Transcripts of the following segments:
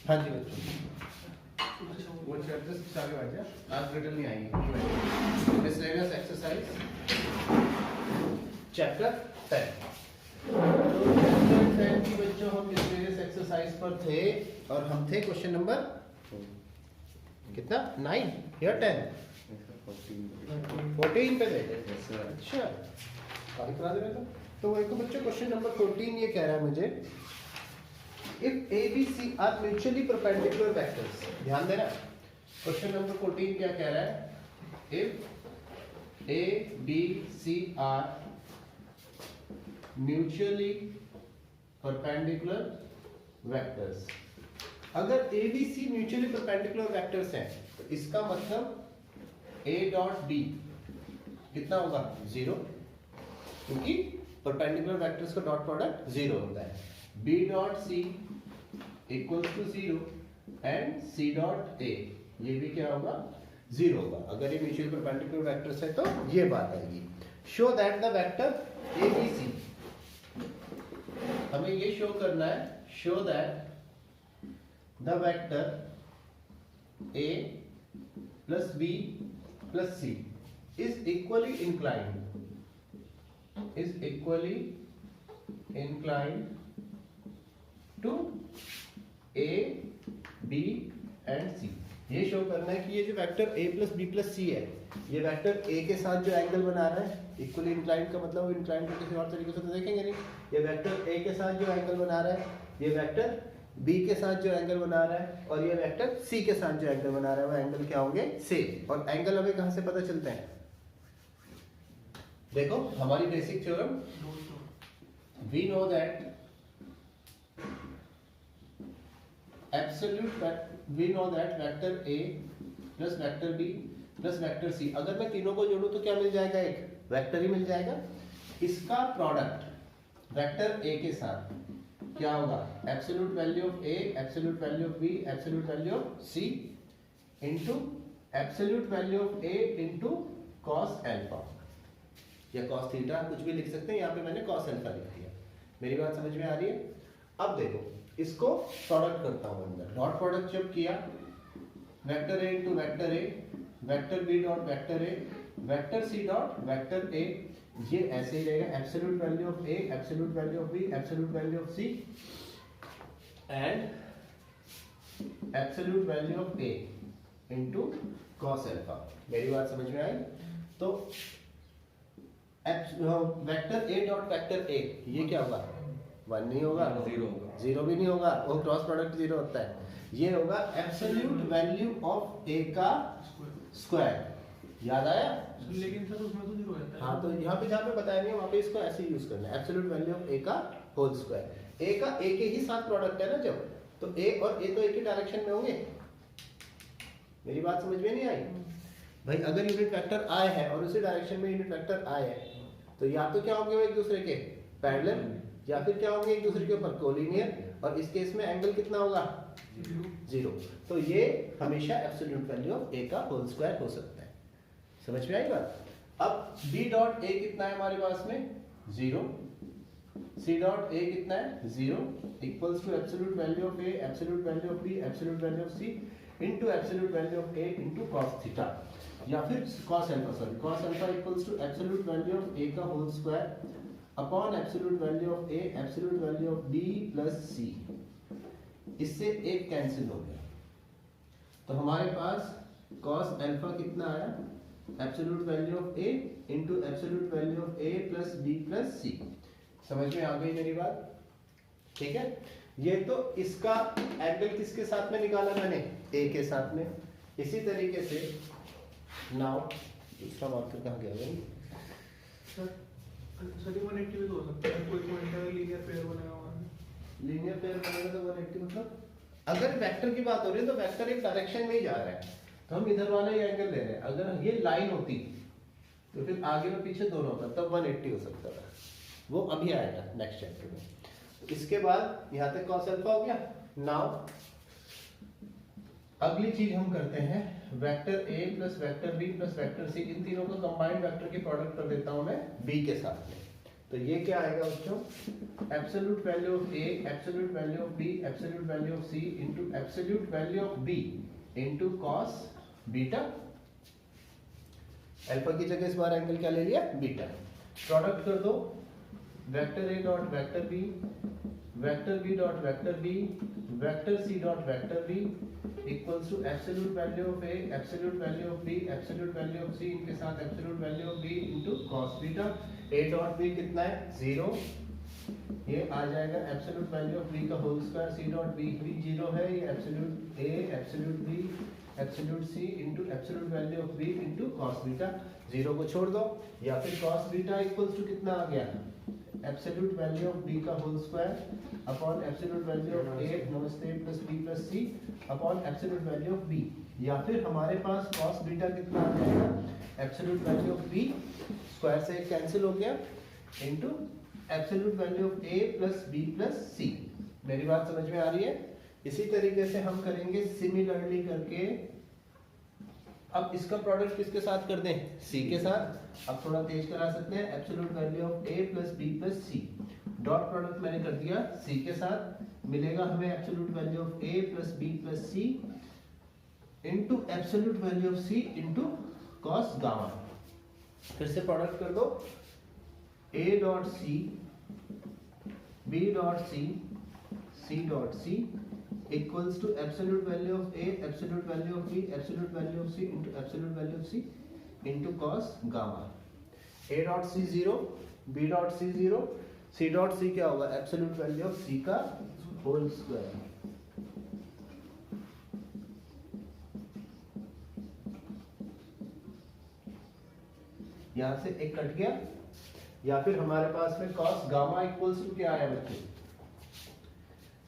हाँ जी बच्चों, वो चैप्टर आगे बढ़ जाए, आज रिटर्न नहीं आएगी। Miscellaneous exercise chapter 10। तो चैप्टर 10 की बच्चों हम मिसलेनियस एक्सरसाइज पर थे और हम थे क्वेश्चन नंबर कितना 9 या 10? 14 पे थे। अच्छा तारीख करा दे रहे थे। तो एक बच्चों क्वेश्चन नंबर 14 ये कह रहा है मुझे, if A, B, C are mutually perpendicular vectors, ध्यान देना क्वेश्चन नंबर 14 क्या कह रहा है, if A, B, C are mutually perpendicular vectors, अगर A, B, C mutually perpendicular vectors हैं तो इसका मतलब A डॉट B कितना होगा 0, क्योंकि perpendicular vectors का डॉट प्रोडक्ट 0 होता है। B dot C equals to 0 and C dot A ये भी क्या होगा 0 होगा। अगर ये म्यूचुअल परपेंडिकुलर वेक्टर्स है तो ये बात आएगी। Show that the vector ABC, हमें ये शो करना है, show that the vector A plus B plus C is equally inclined to A, B and C। ये शो करना है कि ये जो vector A plus B plus C है, ये वेक्टर A के साथ जो एंगल बना रहा है, इक्वली इंक्लाइंड का मतलब इंक्लाइंड को किसी और तरीके से तो देखेंगे नहीं। ये वेक्टर A के साथ जो एंगल बना रहा है, ये वेक्टर B के साथ जो एंगल बना रहा है और ये वेक्टर C के साथ जो एंगल बना रहा है, वो एंगल क्या होंगे सेम। और एंगल हमें कहां से पता चलते हैं, देखो हमारी basic theorem, we know that we know that vector A plus vector B plus vector C, अगर मैं तीनों को जोड़ूं तो क्या मिल जाएगा, एक वेक्टर ही मिल जाएगा। इसका प्रोडक्ट वेक्टर A के साथ क्या होगा, absolute value of A, absolute value of B, absolute value of C into absolute value of A into cos alpha या cos थीटा, कुछ भी लिख सकते हैं। यहाँ पे मैंने cos अल्फा लिख दिया। मेरी बात समझ में आ रही है? अब देखो इसको प्रोडक्ट करता हूं अंदर, डॉट प्रोडक्ट जब किया vector A into vector A, vector B dot vector A, vector C dot vector A, ये ऐसे ही रहेगा, absolute value of A, absolute value of B, absolute value of C and absolute value of A into cos alpha. मेरी बात समझ में आई? तो vector A dot vector A ये क्या होगा, 1 नहीं होगा, 0 भी नहीं होगा, वो क्रॉस प्रोडक्ट 0 होता है। ये होगा एब्सोल्यूट वैल्यू ऑफ A का स्क्वायर। याद आया? लेकिन सर उसमें तो 0 रहता है। हाँ तो यहाँ पे जहाँ पे बताया नहीं है वहाँ पे इसको ऐसे यूज करना है, एब्सोल्यूट वैल्यू ऑफ A का होल स्क्वायर। A का A के ही साथ प्रोडक्ट है ना जब, तो A और A तो एक ही डायरेक्शन में होंगे। मेरी बात समझ में नहीं आई भाई? अगर यूनिट वेक्टर I है और उसी डायरेक्शन में यूनिट वेक्टर I है तो या तो क्या होंगे वो एक दूसरे के पैरेलल, या फिर क्या होंगे एक दूसरे के ऊपर कोलिनियर, और इस केस में एंगल कितना होगा 0। तो ये हमेशा एब्सोल्यूट वैल्यू ऑफ A का होल स्क्वायर हो सकता है। समझ में आई बात? अब B डॉट A कितना है हमारे पास में 0, C डॉट A कितना है 0 equals to absolute value of A, absolute value of B, absolute value of C into absolute value of A into cos theta, या फिर cos alpha, sorry cos alpha equals to absolute value of A का whole square upon absolute value of A, absolute value of B plus C। इससे एक cancel हो गया तो हमारे पास cos alpha कितना आया, absolute value of A into absolute value of A plus B plus C। समझ में आ गई मेरी बात? ठीक है, ये तो इसका एंगल किसके साथ में निकाला मैंने, A के साथ में। इसी तरीके से नाउ दूसरा मार्कर कहाँ गया भाई? सर 180 भी तो हो सकता है, कोई पॉइंट है लीनियर पेयर बनेगा वहां, लीनियर पेयर बनेगा तो 180 मतलब अगर वेक्टर की बात हो रही है तो वेक्टर एक डायरेक्शन में ही जा रहा है तो हम इधर वाला ही एंगल ले रहे हैं। अगर ये लाइन होती तो फिर आगे और पीछे दोनों होता तब 180 हो सकता था, वो अभी आएगा नेक्स्ट चैप्टर में। इसके बाद यहाँ तक cos अल्फा हो गया। नाउ अगली चीज हम करते हैं, vector A plus vector B plus vector C, इन तीनों को कंबाइंड वेक्टर के प्रोडक्ट कर देता हूं मैं B के साथ में। तो तो ये क्या आएगा बच्चों, absolute value of A, absolute value of b, absolute value of C into absolute value of b into cos beta. Alpha की जगह इस बार एंगल क्या ले लिया, बीटा। प्रोडक्ट कर दो, vector a dot vector b, vector b dot vector b, vector c dot vector b equals to absolute value of A, absolute value of b, absolute value of c इनके साथ absolute value of b into cos beta. A dot b कितना है, 0, ये आ जाएगा absolute value of b का whole square, c dot b भी 0 है, ये absolute a, absolute b, absolute C into absolute value of b into cos beta. 0 को छोड़ दो, या फिर कॉस बीटा इक्वल्स टू कितना आ गया, एब्सोल्यूट वैल्यू ऑफ बी का whole square upon absolute value of a नमस्ते plus B plus c upon absolute value of b. या फिर हमारे पास कॉस बीटा कितना आ जाएगा, absolute value of b square से कैंसिल हो गया into absolute value of A plus B plus c. मेरी बात समझ में आ रही है? इसी तरीके से हम करेंगे सिमिलरली करके। अब इसका प्रोडक्ट किसके साथ कर दें, सी के साथ। अब थोड़ा तेज करा सकते हैं, absolute value of A plus B plus C, dot product मैंने कर दिया सी के साथ, मिलेगा हमें absolute value of A plus B plus C into absolute value of C into cos gamma. फिर से प्रोडक्ट कर दो, A dot C, B dot C, C dot C equals to absolute value of A, absolute value of B, absolute value of C into absolute value of C into cos gamma। A dot C 0, B dot C 0, C dot C क्या होगा, absolute value of C का whole square। यहाँ से एक cut गया, या फिर हमारे पास में cos gamma equals to क्या आया बच्चों,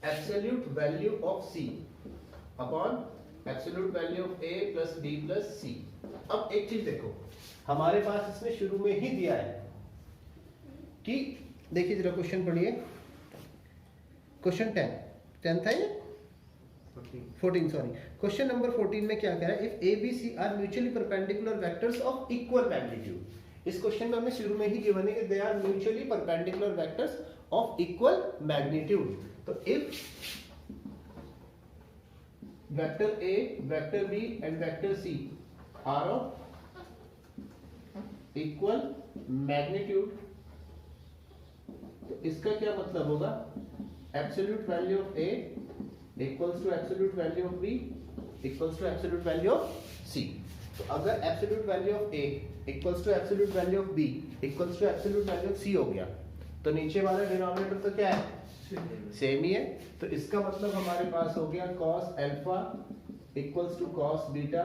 absolute value of C upon absolute value of A plus B plus C। अब एक चीज देखो, हमारे पास इसमें शुरू में ही दिया है कि, देखिए जरा क्वेश्चन पढ़िए, क्वेश्चन 10 था ये 14 सॉरी, क्वेश्चन नंबर 14 में क्या कह रहा है, if a b c are mutually perpendicular vectors of equal magnitude. इस क्वेश्चन में हमें शुरू में ही गिवन है कि they are mutually perpendicular vectors of equal magnitude. तो if vector A, vector B and vector C are of equal magnitude, तो इसका क्या मतलब होगा, absolute value of A equals to absolute value of B equals to absolute value of C। तो अगर absolute value of A equals to absolute value of B equals to absolute value of C हो गया, तो नीचे वाला denominator तो क्या है, सेम ही है। तो इसका मतलब हमारे पास हो गया cos alpha equals to cos beta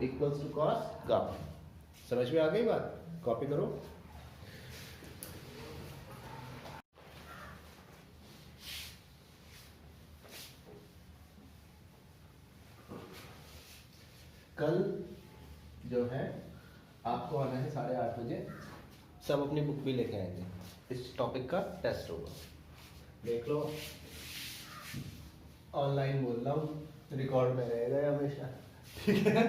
equals to cos gamma. समझ में आ गई बात? कॉपी करो। कल जो है आपको आना है 8:30 बजे, सब अपनी बुक भी लेके आएंगे, इस टॉपिक का टेस्ट होगा, देख लो। ऑनलाइन बोल रहा हूँ, रिकॉर्ड में रहेगा हमेशा, ठीक है?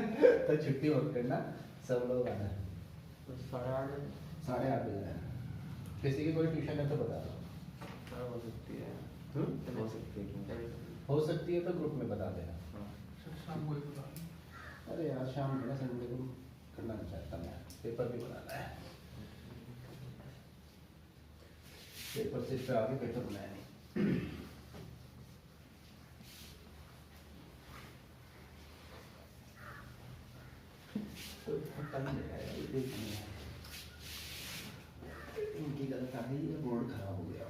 तो छुट्टी मत करना, सब लोग आना है। 8:30 बजे आना। किसी की कोई ट्यूशन है तो बता दो। हो सकती है, हो सकती है तो ग्रुप में बता देना। शाम को ही बता। अरे यार शाम को ना, संडे को करना नहीं चाहता मैं, पेपर भी बनाना है, पेपर से पे आगे पेपर बनाया नहीं। तो इनकी गलत आ गई, ये बोर्ड खराब हो गया।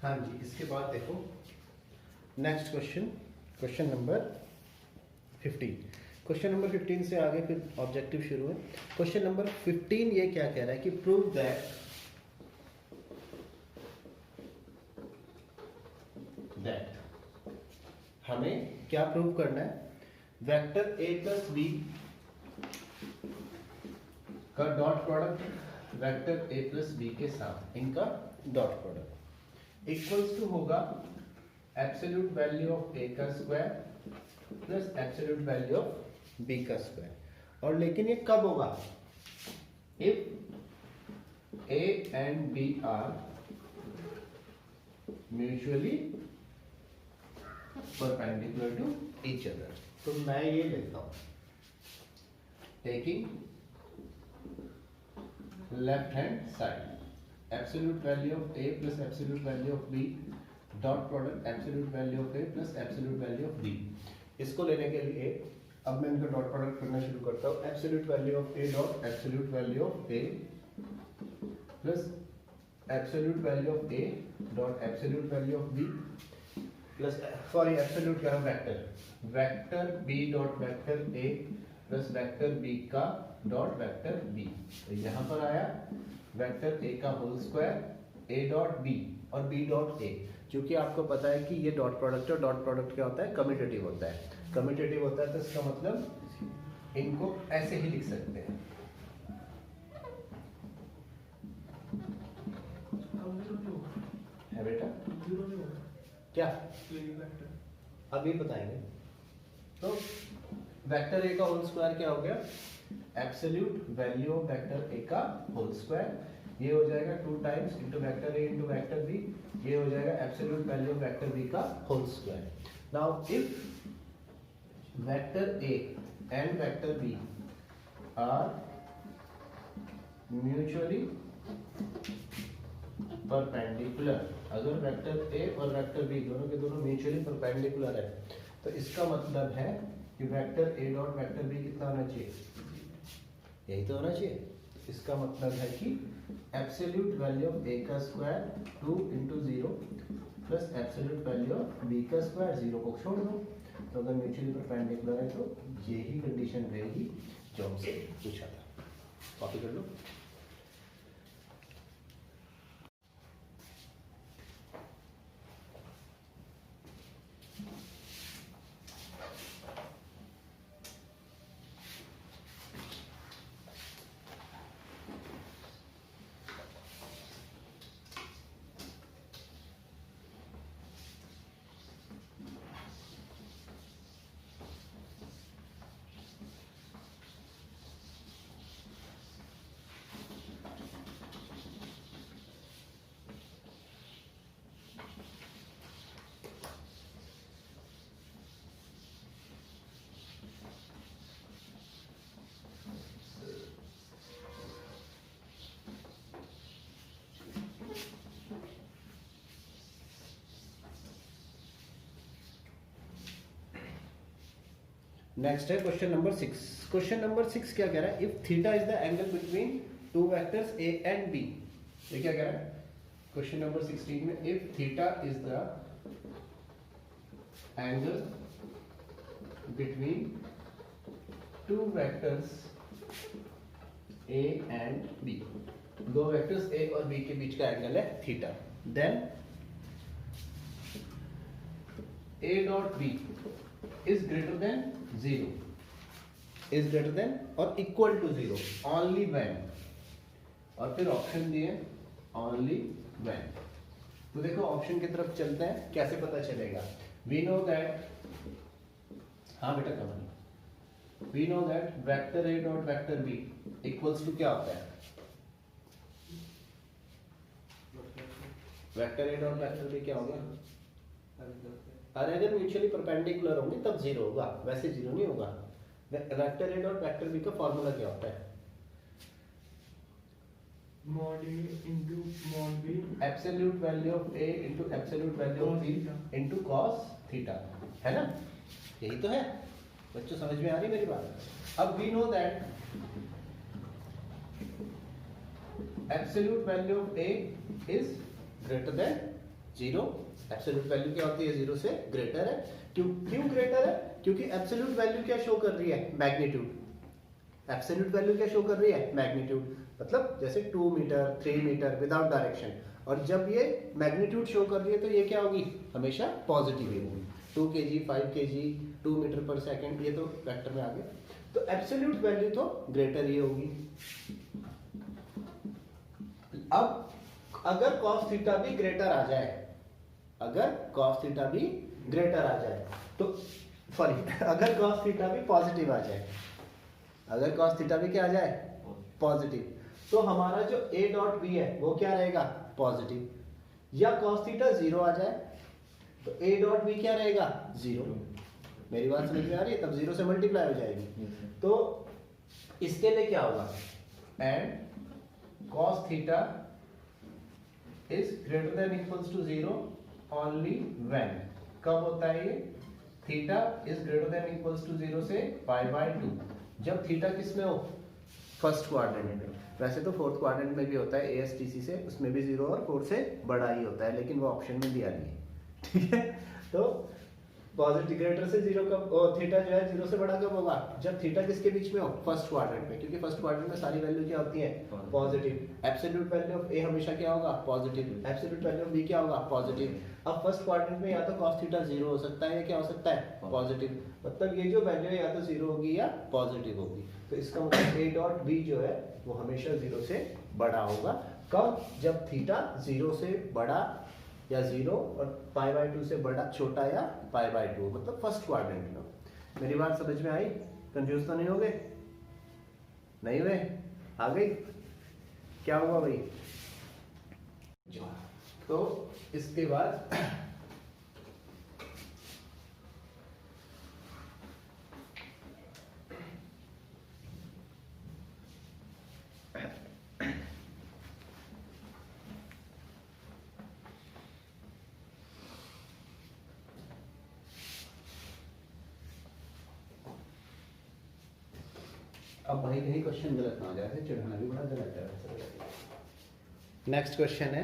हाँ जी, इसके बाद देखो next question, question number 15। Question number 15 से आगे फिर ऑब्जेक्टिव शुरू है। क्वेश्चन नंबर 15 ये क्या कह रहा है कि प्रूव दैट हमें क्या प्रूव करना है, वेक्टर a प्लस बी का dot product vector a plus b के साथ इनका डॉट प्रोडक्ट इक्वल्स टू होगा एब्सोल्यूट वैल्यू ऑफ a का square plus absolute value of b का स्क्वायर। और लेकिन ये कब होगा, if a and b are mutually perpendicular to each other. तो मैं ये लेता हूं, taking left hand side absolute value of a plus absolute value of b dot product absolute value of a plus absolute value of b। इसको लेने के लिए अब मैं इनका डॉट प्रोडक्ट करना शुरू करता हूँ। Absolute value of a dot absolute value of a plus absolute value of a dot absolute value of b plus sorry absolute क्या है vector b dot vector a plus vector b का dot vector b। तो यहाँ पर आया vector a का whole square a dot b और b dot a। क्योंकि आपको पता है कि ये डॉट प्रोडक्ट और डॉट प्रोडक्ट क्या होता है, कम्यूटेटिव होता है। कम्यूटेटिव होता है तो इसका मतलब इनको ऐसे ही लिख सकते हैं। है बेटा क्या अभी बताएंगे। तो वेक्टर a का होल स्क्वायर क्या हो गया, absolute value of vector a का होल स्क्वायर, ये हो जाएगा 2 times into vector a into vector b, ये हो जाएगा absolute value of vector b का whole square. Now if vector a and vector b are mutually perpendicular, अगर vector a और वेक्टर b दोनों के दोनों म्यूचुअली परपेंडिकुलर है तो इसका मतलब है कि vector a dot vector b कितना होना चाहिए, यही तो होना चाहिए। इसका मतलब है कि एब्सोल्यूट वैल्यू ऑफ a का square 2 into 0 plus absolute value of b का स्क्वायर, 0 को छोड़ दो। तो अगर म्यूचुअली परपेंडिकुलर है तो यही कंडीशन रहेगी जो हमसे पूछा था। कॉपी कर लो। नेक्स्ट है क्वेश्चन नंबर 6। क्वेश्चन नंबर 6 क्या कह रहा है, if theta is the angle between two vectors a and b। ये क्या कह रहा है क्वेश्चन नंबर 16 में, if theta is the angle between two vectors a and b, दो वेक्टर्स a और b के बीच का एंगल है theta, then a dot b is greater than 0, is greater than और equal to 0 only when, और फिर ऑप्शन दिए only when। तो देखो ऑप्शन की तरफ चलते हैं, कैसे पता चलेगा। we know that, हाँ बेटा कमल, we know that vector a dot vector b equals to क्या होता है, vector a dot vector b क्या होगा, अरे अगर म्यूचुअली परपेंडिकुलर होंगे तब 0 होगा, वैसे 0 नहीं होगा। Vector a dot vector b का फॉर्मूला क्या होता है, mod a into mod b absolute value of a into absolute value of b into cos theta, है ना, यही तो है। बच्चों समझ में आ रही मेरी बात। अब we know that absolute value of a is greater than zero. Absolute value क्या होती है, जीरो से ग्रेटर है। क्यों ग्रेटर है, क्योंकि एब्सोल्यूट वैल्यू क्या शो कर रही है, मैग्नीट्यूड। एब्सोल्यूट वैल्यू क्या शो कर रही है, मैग्नीट्यूड। मतलब जैसे 2 मीटर 3 मीटर विदाउट डायरेक्शन, और जब ये मैग्नीट्यूड शो कर रही है तो ये क्या होगी, हमेशा पॉजिटिव ही होगी। 2 kg 5 kg 2 मीटर पर सेकेंड, ये तो वेक्टर में आ गया, तो एब्सोल्यूट वैल्यू तो ग्रेटर ही होगी। अब अगर cos थीटा भी ग्रेटर आ जाए, अगर cos थीटा भी ग्रेटर आ जाए तो सॉरी अगर cos थीटा भी पॉजिटिव आ जाए, अगर cos थीटा भी क्या आ जाए, पॉजिटिव, तो हमारा जो a डॉट b है वो क्या रहेगा, पॉजिटिव। या cos थीटा जीरो आ जाए तो a डॉट b क्या रहेगा, जीरो। मेरी बात समझ में आ रही है, तब जीरो से मल्टीप्लाई हो जाएगी। तो इसके लिए क्या होगा, and cos theta is greater than equals to zero only when, कब होता है ये, theta is greater than equals to zero से π/2, जब थीटा किस में हो, फर्स्ट क्वाड्रेंट में। वैसे तो फोर्थ क्वाड्रेंट में भी होता है ASTC से, उसमें भी जीरो और 4 से बड़ा ही होता है, लेकिन वो ऑप्शन में दिया नहीं है, ठीक है। तो पॉजिटिव ग्रेटर से जीरो कब, थीटा जो है जीरो से बड़ा कब होगा, जब थीटा किसके बीच में हो, फर्स्ट क्वाड्रेंट में, क्योंकि फर्स्ट क्वाड्रेंट में सारी वैल्यू क्या होती है, positive. Absolute value of a हमेशा क्या होगा, positive. Absolute value of b क्या होगा, पॉजिटिव। अब फर्स्ट क्वाड्रेंट में या तो cos थीटा जीरो हो सकता है या क्या हो सकता है, पॉजिटिव। मतलब ये जो वैल्यू है या तो जीरो होगी या पॉजिटिव होगी। तो इसका मतलब a डॉट b जो है वो हमेशा जीरो से बड़ा होगा। कब, जब थीटा जीरो से बड़ा या जीरो और π/2 से बड़ा, छोटा या π/2, मतलब फर्स्ट क्वाड्रेंट में। मेरी बात समझ में आई, कंफ्यूज तो नहीं हो गए, नहीं हुए, आ गई, क्या हुआ भाई। तो इसके बाद अब भाई कहीं क्वेश्चन गलत ना आ जाए, चिढ़ाना भी बड़ा गलत है। नेक्स्ट क्वेश्चन है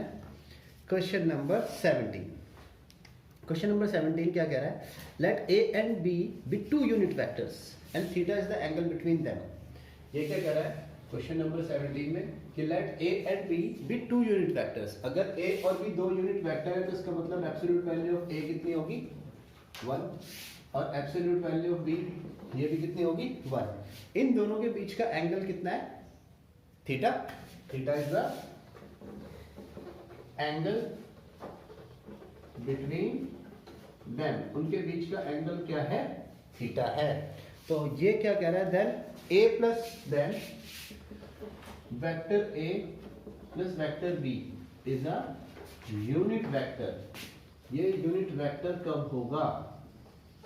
क्वेश्चन नंबर 17। क्वेश्चन नंबर 17 क्या कह रहा है, late a and b be two unit vectors and theta is the angle between them। ये क्या कह रहा है क्वेश्चन नंबर 17 में कि late a and b be two unit vectors। अगर a और b दो यूनिट वेक्टर है तो इसका मतलब एब्सोल्यूट वैल्यू ऑफ a कितनी होगी, 1, और एब्सोल्यूट वैल्यू ऑफ b ये भी कितनी होगी, 1। इन दोनों के बीच का एंगल कितना है, theta. Theta is the angle between them, उनके बीच का एंगल क्या है, थीटा है। तो ये क्या कह रहा है, then a plus then vector a plus vector b is a unit vector. ये यूनिट वेक्टर कब होगा,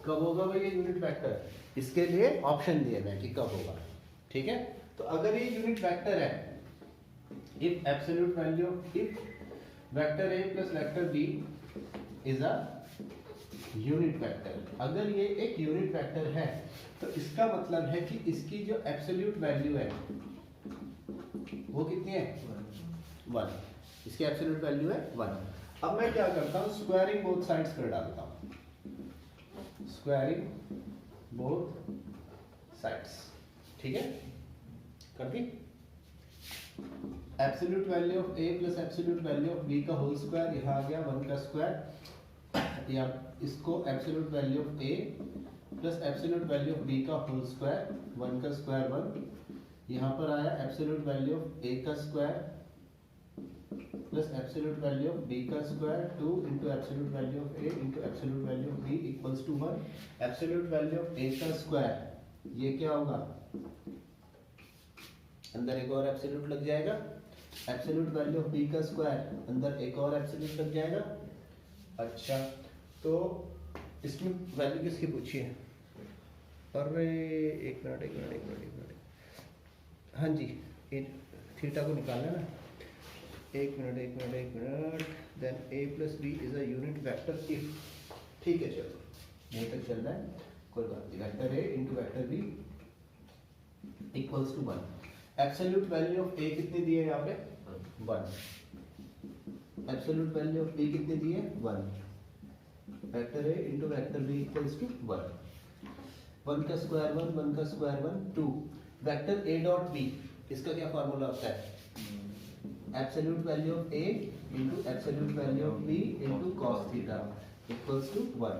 कब होगा भाई ये यूनिट वेक्टर, इसके लिए ऑप्शन दिए मैं कि कब होगा, ठीक है। तो अगर ये यूनिट वेक्टर है, if absolute value, if vector a plus vector b is a unit vector, अगर ये एक यूनिट वेक्टर है तो इसका मतलब है कि इसकी जो एब्सोल्यूट वैल्यू है वो कितनी है, 1। इसकी एब्सोल्यूट वैल्यू है 1। अब मैं क्या करता हूँ, स्क्वायरिंग बोथ साइड्स कर डालता हूँ, स्क्वायरिंग बोथ साइड्स, ठीक है, कर दी। Absolute value of a plus absolute value of b का होल स्क्वायर, यहाँ आ गया 1 का स्क्वायर, या इसको absolute value of a plus absolute value of b का होल स्क्वायर, 1 का स्क्वायर 1, यहाँ पर आया एब्सोल्यूट वैल्यू ऑफ a का square plus absolute value of b का square 2 into absolute value of a into absolute value of b equals to 1। Absolute value of a का square ये क्या होगा, अंदर एक और एब्सोल्यूट लग जाएगा, एब्सोल्यूट वैल्यू ऑफ b का स्क्वायर अंदर एक और एब्सोल्यूट लग जाएगा। अच्छा, तो इसमें वैल्यू किसकी पूछी है, अरे एक मिनट, हाँ जी, थीटा को निकालना ना, एक minute, then a plus b is a unit vector if, ठीक है, चलो यहीं तक चल रहा है, कोई बात नहीं। Vector a into vector b equals to 1। Absolute value of a कितनी दी है यहाँ पे, 1। एब्सोल्यूट वैल्यू ऑफ बी कितनी दी है 1, vector a into vector b equals to 1, 1 का स्क्वायर 1, 1 का square 1 2, vector a dot b इसका क्या फॉर्मूला होता है absolute value of a into absolute value of b into cos theta equals to 1,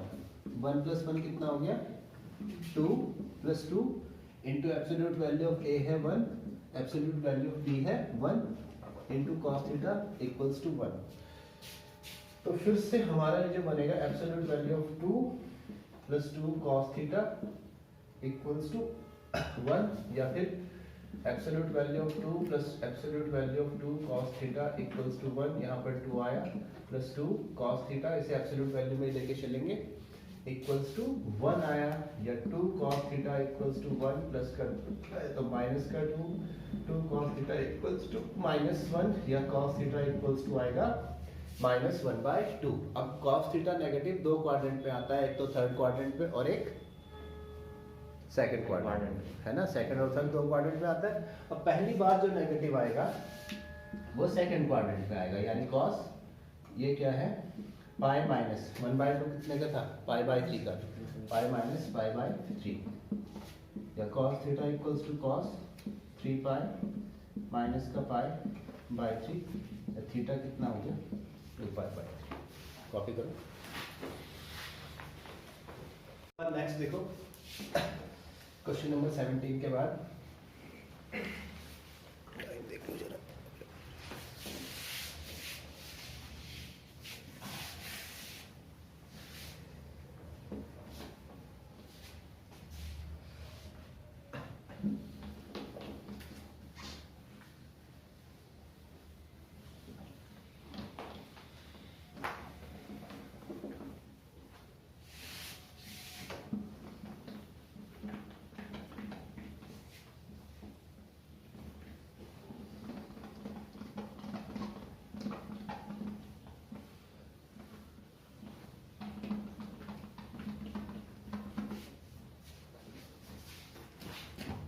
1 plus 1 कितना हो गया 2 plus 2 into absolute value of a है 1, एब्सोल्यूट वैल्यू ऑफ बी है 1 into cos theta equals to 1। तो फिर से हमारा जो बनेगा absolute value of 2 plus 2 cos theta equals to 1, या फिर absolute value of 2 plus absolute value of 2 cos theta equals to 1, यहाँ पर 2 आया प्लस 2 कॉस थीटा, इसे एब्सोल्यूट वैल्यू में लेके चलेंगे इक्वल्स टू 1 आया, या 2 cos theta equals to 1 plus कर तो माइनस का 2 कॉस थीटा इक्वल्स टू -1, या कॉस थीटा इक्वल्स टू आएगा -1/2। अब कॉस थीटा नेगेटिव दो क्वाड्रेंट पे आता है, एक तो थर्ड क्वाड्रेंट पे और एक सेकंड क्वाड्रेंट, है ना, सेकंड और थर्ड दो क्वाड्रेंट पे आता है। अब पहली बार जो नेगेटिव आएगा वो सेकंड क्वाड्रेंट पे आएगा, यानी कॉस ये क्या है पाई माइनस 1/2 कितने का था पाई/3 का, पाई माइनस पाई/3, या cos theta equals to cos 3 pi minus का पाई/3, या थीटा कितना हो गया 2 पाई/3। कॉपी करो। नेक्स्ट देखो क्वेश्चन नंबर 17 के बाद टाइम देख लो जरा।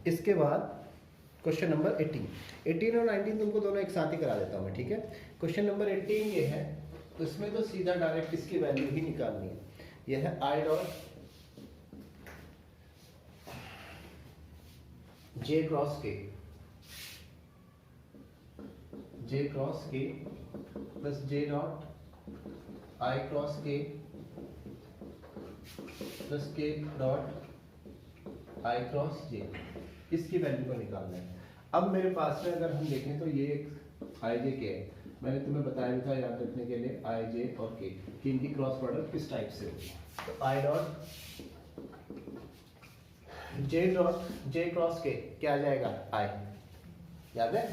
इसके बाद क्वेश्चन नंबर 18 और 19 तुमको दोनों एक साथ ही करा देता हूँ मैं, ठीक है। क्वेश्चन नंबर 18 ये है, तो इसमें तो सीधा डायरेक्ट इसकी वैल्यू ही निकालनी है। यह है आई डॉट जे क्रॉस के plus J dot I cross के प्लस के डॉट आई क्रॉस जे, इसकी वैल्यू को निकालना है। अब मेरे पास में अगर हम देखें तो ये एक आई जे के है, मैंने तुम्हें बताया था याद रखने के लिए आई जे और के कि इनकी क्रॉस प्रोडक्ट किस टाइप से होगी। तो आई डॉट जे क्रॉस के क्या आ जाएगा आई, याद है,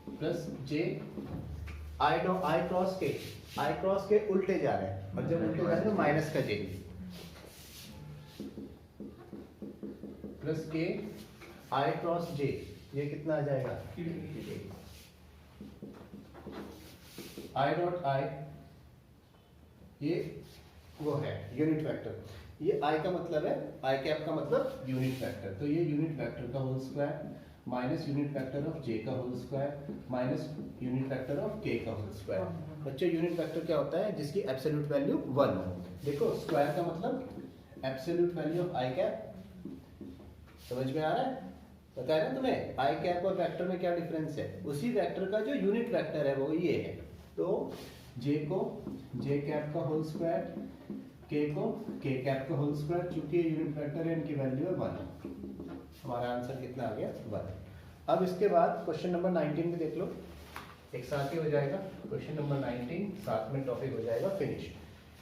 प्लस जे आई क्रॉस के उल्टे जा रहे हैं, और जब उल्टे जा रहे हैं तो माइनस का जे प्लस के आई क्रॉस जे, ये कितना आ जाएगा आई डॉट आई, ये वो है यूनिट वेक्टर, ये आई का मतलब है, आई कैप का मतलब यूनिट वेक्टर, तो ये यूनिट वेक्टर का whole square minus unit vector of j का whole square minus unit vector of k का होल स्क्वायर। बच्चों यूनिट वेक्टर क्या होता है, जिसकी एब्सोल्यूट वैल्यू 1 हो। देखो स्क्वायर का मतलब absolute value of I cap, समझ में आ रहा है, बताया ना तुम्हें आई कैप और वेक्टर में क्या डिफरेंस है, उसी वेक्टर का जो यूनिट वेक्टर है वो ये है। तो जे को जे कैप का होल स्क्वायर, के को के कैप का होल स्क्वायर, चूंकि यूनिट वेक्टर है इनकी वैल्यू है 1, हमारा आंसर कितना आ गया 1। अब इसके बाद क्वेश्चन नंबर 19 में देख लो, एक साथ ही हो जाएगा क्वेश्चन नंबर 19, साथ में टॉपिक हो जाएगा फिनिश।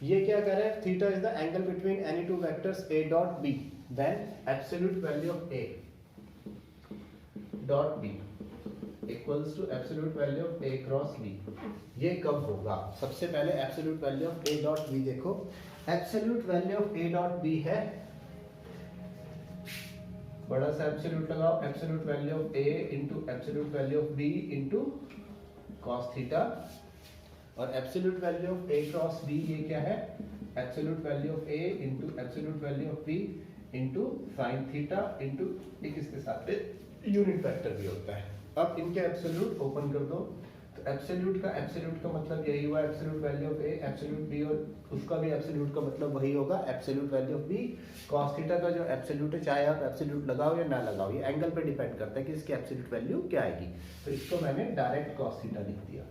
ये क्या कर रहा है, theta is the angle between any two vectors a dot b then absolute value of a dot b equals to absolute value of a cross b। ये कब होगा, सबसे पहले absolute value of a dot b देखो, absolute value of a dot b है, बड़ा सा absolute लगाओ, absolute value of a into absolute value of b into cos theta, और absolute value of a cross b ये क्या है, absolute value of a into absolute value of b into sine theta into एक इसके साथ unit vector भी होता है। अब इनके एब्सोल्यूट ओपन कर दो, तो तो एब्सोल्यूट का मतलब यही हुआ, absolute value of A absolute B, और उसका भी एब्सोल्यूट का मतलब वही होगा, absolute value of B. cos theta का जो एब्सोल्यूट है, चाहे आप एब्सोल्यूट लगाओ या ना लगाओ, ये एंगल पे डिपेंड करता है कि इसकी एब्सोल्यूट वैल्यू क्या आएगी। तो इसको मैंने डायरेक्ट cos थीटा लिख दिया।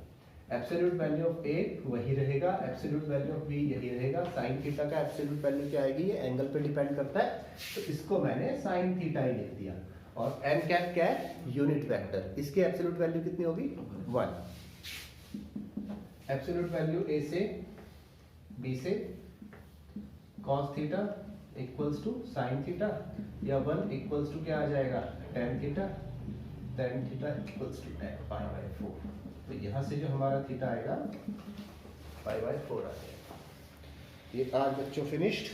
एब्सोल्यूट वैल्यू ऑफ ए वही रहेगा, एब्सोल्यूट वैल्यू ऑफ बी यही रहेगा। sin थीटा का एब्सोल्यूट वैल्यू क्या आएगी, ये एंगल पे डिपेंड करता है, तो इसको मैंने sin थीटा ही लिख दिया। और n कैप क्या है, यूनिट वेक्टर, इसकी एब्सोल्यूट वैल्यू कितनी होगी 1। एब्सोल्यूट वैल्यू a से b से cos theta equals to sin theta, या 1 इक्वल्स टू क्या आ जाएगा tan theta equals to tan π/4। तो यहाँ से जो हमारा थीटा आएगा π/4 आ जाएगा। ये आज बच्चों फिनिश्ड।